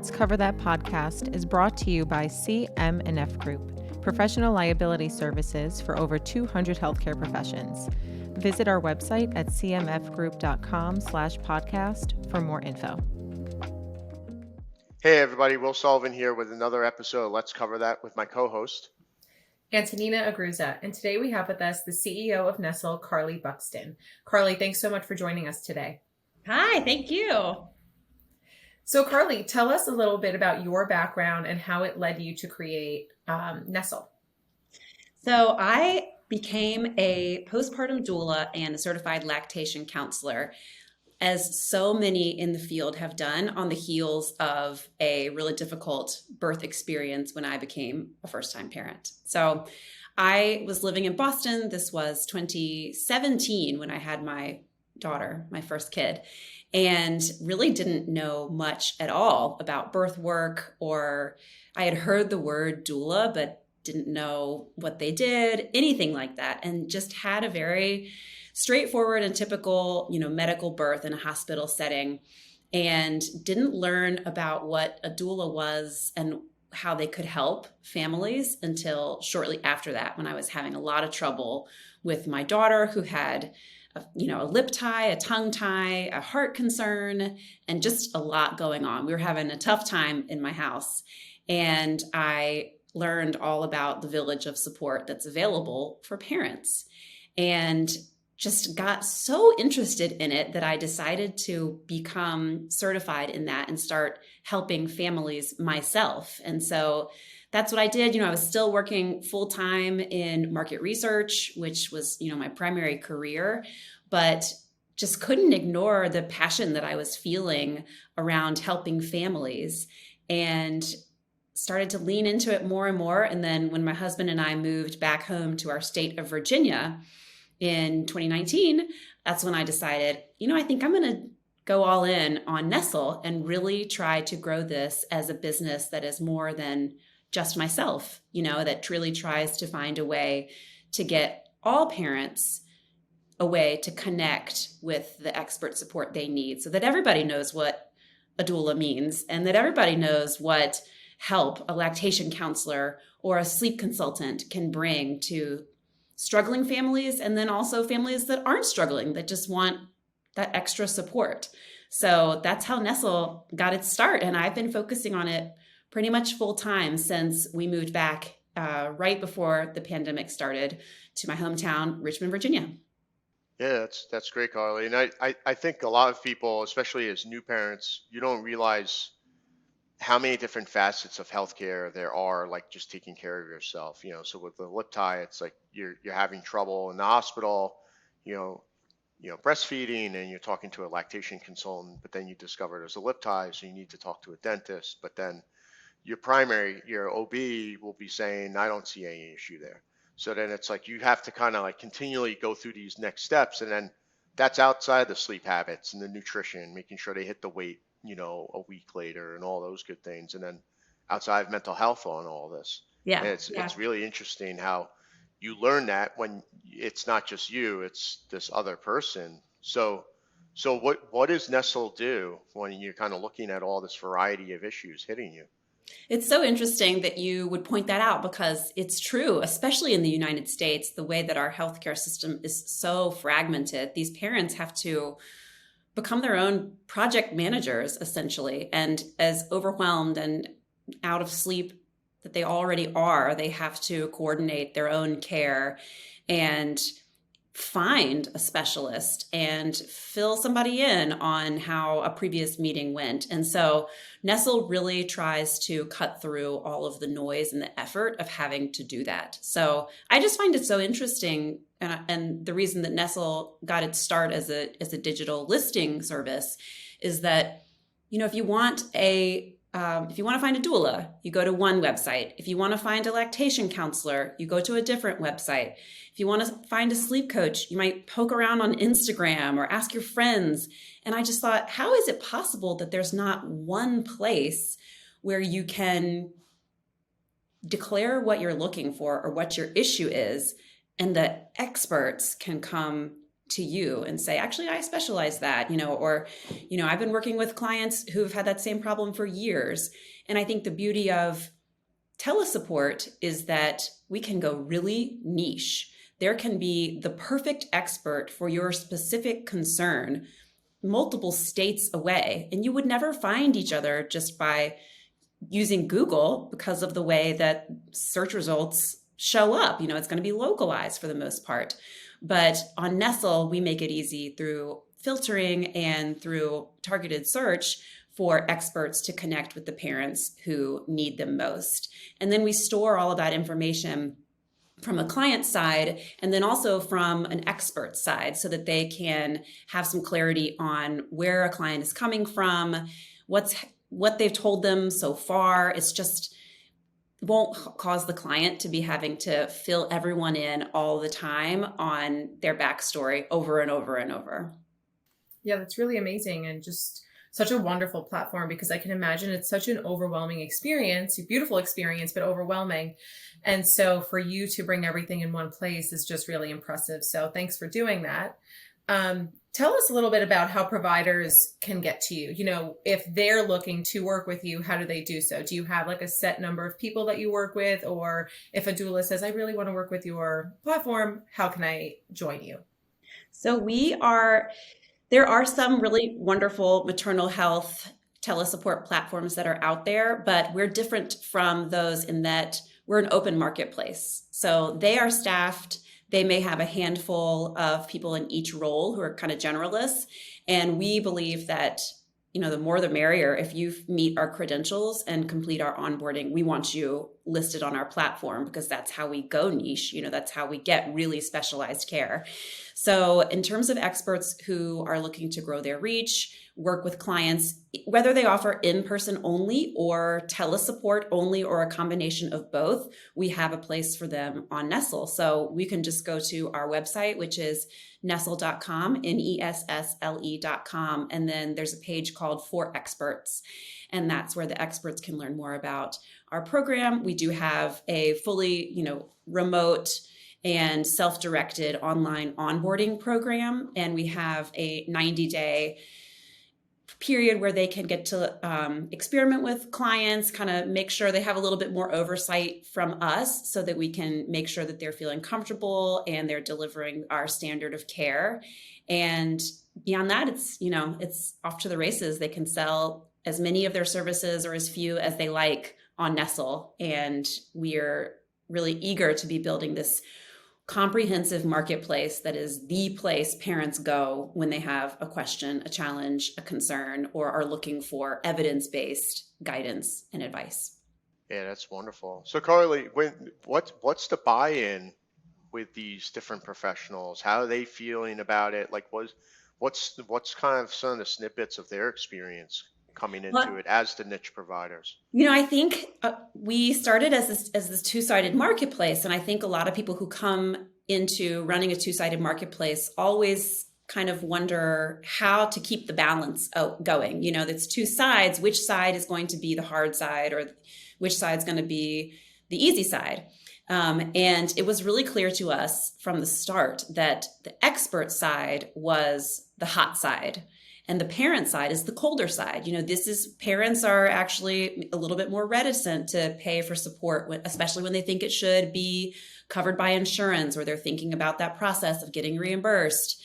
Let's Cover That podcast is brought to you by CM&F Group, professional liability services for over 200 healthcare professions. Visit our website at cmfgroup.com/podcast for more info. Hey everybody, Will Sullivan here with another episode of Let's Cover That with my co-host Antonina Agruza, and today we have with us the CEO of Nessle, Carly Buxton. Carly, thanks so much for joining us today. Hi, thank you. So Carly, tell us a little bit about your background and how it led you to create Nessle. So I became a postpartum doula and a certified lactation counselor, as so many in the field have done on the heels of a really difficult birth experience when I became a first-time parent. So I was living in Boston. This was 2017 when I had my daughter, my first kid, and really didn't know much at all about birth work, or I had heard the word doula, but didn't know what they did, anything like that, and just had a very straightforward and typical, medical birth in a hospital setting, and didn't learn about what a doula was and how they could help families until shortly after that, when I was having a lot of trouble with my daughter, who had a lip tie, a tongue tie, a heart concern, and just a lot going on. We were having a tough time in my house. And I learned all about the village of support that's available for parents, and just got so interested in it that I decided to become certified in that and start helping families myself. And so that's what I did. I was still working full-time in market research, which was, my primary career, but just couldn't ignore the passion that I was feeling around helping families, and started to lean into it more and more. And then when my husband and I moved back home to our state of Virginia in 2019, that's when I decided, I think I'm going to go all in on Nessle and really try to grow this as a business that is more than just myself, that truly tries to find a way to get all parents a way to connect with the expert support they need, so that everybody knows what a doula means, and that everybody knows what help a lactation counselor or a sleep consultant can bring to struggling families, and then also families that aren't struggling, that just want that extra support. So that's how Nessle got its start, and I've been focusing on it pretty much full time since we moved back right before the pandemic started to my hometown, Richmond, Virginia. Yeah, that's great, Carly. And I think a lot of people, especially as new parents, you don't realize how many different facets of healthcare there are, like just taking care of yourself. So with the lip tie, it's like you're having trouble in the hospital, breastfeeding, and you're talking to a lactation consultant, but then you discover there's a lip tie, so you need to talk to a dentist. But then your OB will be saying, I don't see any issue there. So then it's like you have to kind of like continually go through these next steps. And then that's outside the sleep habits and the nutrition, making sure they hit the weight, a week later, and all those good things. And then outside of mental health on all this. Yeah. And it's really interesting how you learn that when it's not just you, it's this other person. So what does Nessle do when you're kind of looking at all this variety of issues hitting you? It's so interesting that you would point that out, because it's true, especially in the United States, the way that our healthcare system is so fragmented. These parents have to become their own project managers, essentially, and as overwhelmed and out of sleep that they already are, they have to coordinate their own care and find a specialist and fill somebody in on how a previous meeting went. And so Nessle really tries to cut through all of the noise and the effort of having to do that. So I just find it so interesting. And the reason that Nessle got its start as a digital listing service is that, if you want to find a doula, you go to one website. If you want to find a lactation counselor, you go to a different website. If you want to find a sleep coach, you might poke around on Instagram or ask your friends. And I just thought, how is it possible that there's not one place where you can declare what you're looking for or what your issue is, and that experts can come to you and say, actually, I specialize that, or, I've been working with clients who've had that same problem for years. And I think the beauty of telesupport is that we can go really niche. There can be the perfect expert for your specific concern multiple states away, and you would never find each other just by using Google because of the way that search results show up. It's going to be localized for the most part. But on Nessle, we make it easy through filtering and through targeted search for experts to connect with the parents who need them most. And then we store all of that information from a client side and then also from an expert side so that they can have some clarity on where a client is coming from, what they've told them so far. It's just won't cause the client to be having to fill everyone in all the time on their backstory over and over and over. Yeah, that's really amazing and just such a wonderful platform, because I can imagine it's such an overwhelming experience, a beautiful experience, but overwhelming. And so for you to bring everything in one place is just really impressive. So thanks for doing that. Tell us a little bit about how providers can get to you. If they're looking to work with you, how do they do so? Do you have like a set number of people that you work with? Or if a doula says, I really want to work with your platform, how can I join you? So there are some really wonderful maternal health telesupport platforms that are out there, but we're different from those in that we're an open marketplace. So they are staffed. They may have a handful of people in each role who are kind of generalists. And we believe that, the more the merrier. If you meet our credentials and complete our onboarding, we want you listed on our platform because that's how we go niche. That's how we get really specialized care. So in terms of experts who are looking to grow their reach, work with clients, whether they offer in-person only or telesupport only or a combination of both, we have a place for them on Nessle. So we can just go to our website, which is Nessle.com, Nessle.com. And then there's a page called For Experts. And that's where the experts can learn more about our program. We do have a fully, remote and self-directed online onboarding program. And we have a 90-day period where they can get to experiment with clients, kind of make sure they have a little bit more oversight from us so that we can make sure that they're feeling comfortable and they're delivering our standard of care. And beyond that, it's off to the races. They can sell as many of their services or as few as they like on Nessle. And we are really eager to be building this comprehensive marketplace that is the place parents go when they have a question, a challenge, a concern, or are looking for evidence-based guidance and advice. Yeah, that's wonderful. So Carly, what's the buy-in with these different professionals? How are they feeling about it? Like what's kind of some of the snippets of their experience coming into it as the niche providers? I think we started as this two-sided marketplace, and I think a lot of people who come into running a two-sided marketplace always kind of wonder how to keep the balance going. That's two sides. Which side is going to be the hard side, or which side is going to be the easy side? And it was really clear to us from the start that the expert side was the hot side. And the parent side is the colder side. Parents are actually a little bit more reticent to pay for support, especially when they think it should be covered by insurance, or they're thinking about that process of getting reimbursed.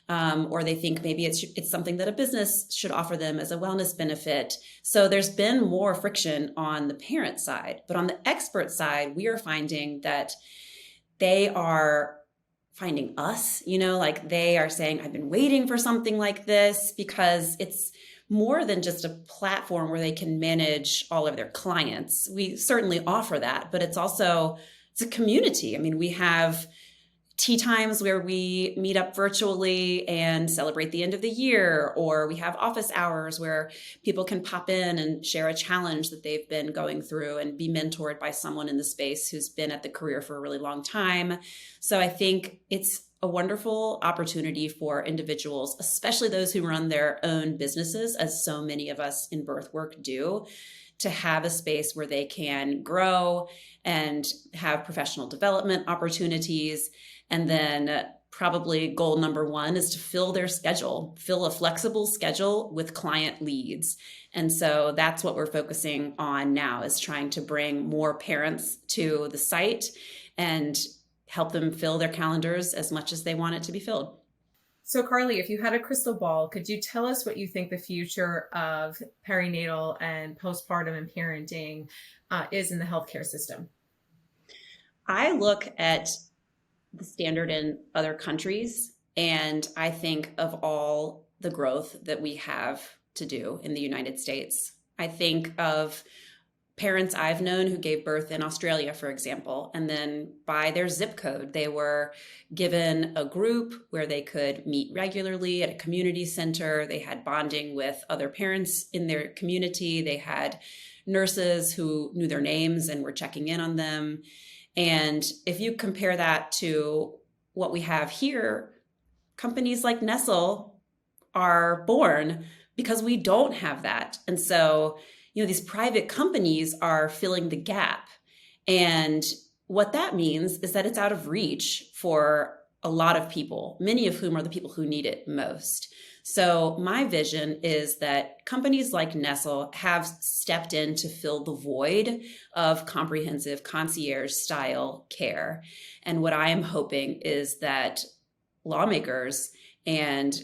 Or they think maybe it's something that a business should offer them as a wellness benefit. So there's been more friction on the parent side. But on the expert side, we are finding that they are finding us, like they are saying, I've been waiting for something like this, because it's more than just a platform where they can manage all of their clients. We certainly offer that, but it's a community. We have tea times where we meet up virtually and celebrate the end of the year, or we have office hours where people can pop in and share a challenge that they've been going through and be mentored by someone in the space who's been at the career for a really long time. So I think it's a wonderful opportunity for individuals, especially those who run their own businesses, as so many of us in birth work do, to have a space where they can grow and have professional development opportunities, and then probably goal number one is to fill their schedule, fill a flexible schedule with client leads. And so that's what we're focusing on now, is trying to bring more parents to the site and help them fill their calendars as much as they want it to be filled. So Carly, if you had a crystal ball, could you tell us what you think the future of perinatal and postpartum and parenting is in the healthcare system? I look at the standard in other countries, and I think of all the growth that we have to do in the United States. I think of parents I've known who gave birth in Australia, for example, and then by their zip code, they were given a group where they could meet regularly at a community center. They had bonding with other parents in their community. They had nurses who knew their names and were checking in on them. And if you compare that to what we have here, companies like Nessle are born because we don't have that. And so, these private companies are filling the gap. And what that means is that it's out of reach for a lot of people, many of whom are the people who need it most. So my vision is that companies like Nessle have stepped in to fill the void of comprehensive concierge style care. And what I am hoping is that lawmakers and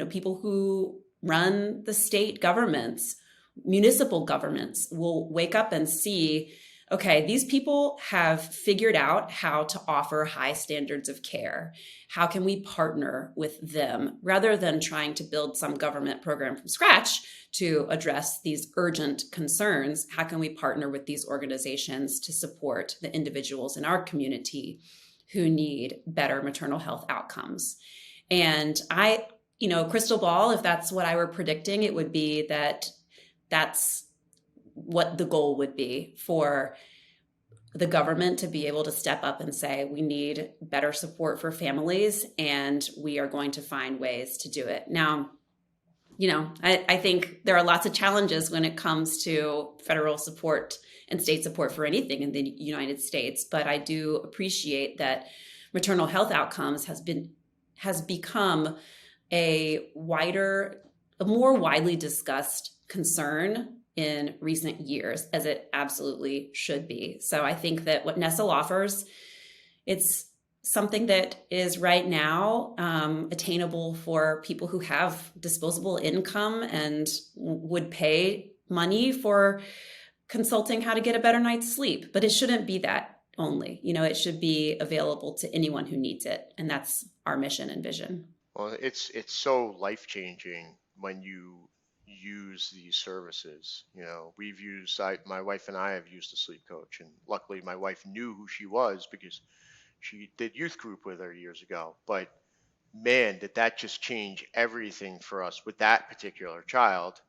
people who run the state governments, municipal governments, will wake up and see, okay, these people have figured out how to offer high standards of care. How can we partner with them rather than trying to build some government program from scratch to address these urgent concerns? How can we partner with these organizations to support the individuals in our community who need better maternal health outcomes? And crystal ball, if that's what I were predicting, it would be that that's what the goal would be, for the government to be able to step up and say, we need better support for families, and we are going to find ways to do it. Now, I think there are lots of challenges when it comes to federal support and state support for anything in the United States, but I do appreciate that maternal health outcomes has become a more widely discussed concern in recent years, as it absolutely should be. So I think that what Nessle offers, it's something that is right now attainable for people who have disposable income and would pay money for consulting how to get a better night's sleep. But it shouldn't be that only. It should be available to anyone who needs it. And that's our mission and vision. Well, it's so life-changing when you use these services. My wife and I have used a sleep coach, and luckily my wife knew who she was because she did youth group with her years ago. But man, did that just change everything for us with that particular child.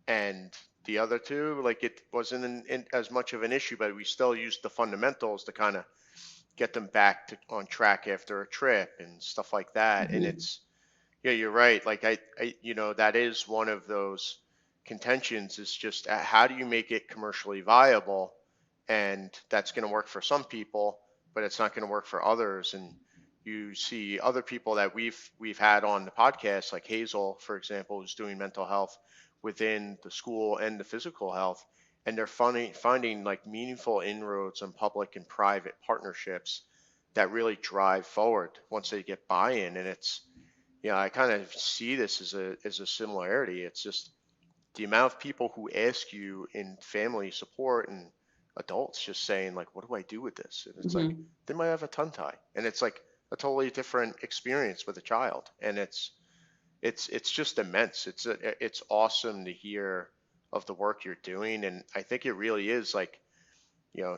And the other two, like, it wasn't as much of an issue, but we still used the fundamentals to kind of get them back on track after a trip and stuff like that. Mm-hmm. And yeah, you're right. Like I that is one of those contentions, is just how do you make it commercially viable? And that's going to work for some people, but it's not going to work for others. And you see other people that we've had on the podcast, like Hazel, for example, who's doing mental health within the school and the physical health, and they're finding like meaningful inroads on public and private partnerships that really drive forward once they get buy-in. And it's, I kind of see this as a similarity. It's just the amount of people who ask you in family support and adults just saying, like, what do I do with this? And it's like, they might have a tongue tie, and it's like a totally different experience with a child. And it's just immense. It's awesome to hear of the work you're doing. And I think it really is like,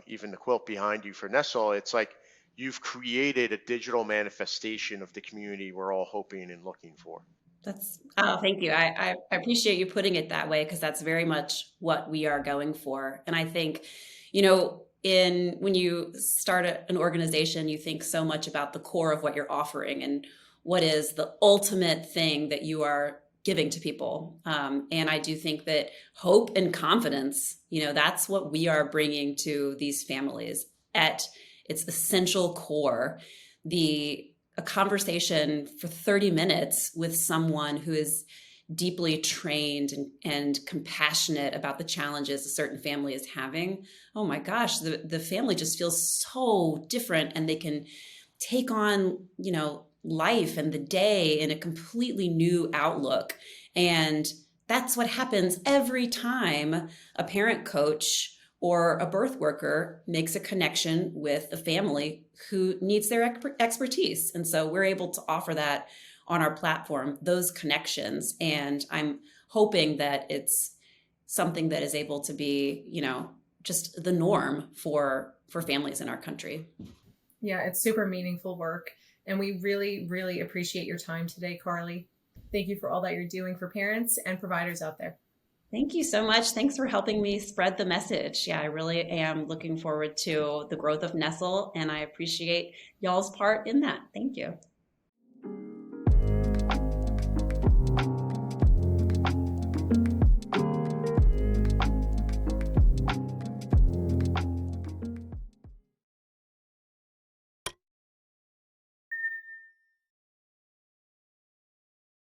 even the quilt behind you for Nessle, it's like you've created a digital manifestation of the community we're all hoping and looking for. Thank you. I appreciate you putting it that way, because that's very much what we are going for. And I think, when you start an organization, you think so much about the core of what you're offering and what is the ultimate thing that you are giving to people. And I do think that hope and confidence, that's what we are bringing to these families at its essential core. The a conversation for 30 minutes with someone who is deeply trained and compassionate about the challenges a certain family is having, oh my gosh, the family just feels so different, and they can take on, life and the day in a completely new outlook. And that's what happens every time a parent coach or a birth worker makes a connection with a family who needs their expertise. And so we're able to offer that on our platform, those connections. And I'm hoping that it's something that is able to be, just the norm for families in our country. Yeah, it's super meaningful work. And we really, really appreciate your time today, Carly. Thank you for all that you're doing for parents and providers out there. Thank you so much. Thanks for helping me spread the message. Yeah, I really am looking forward to the growth of Nessle, and I appreciate y'all's part in that. Thank you.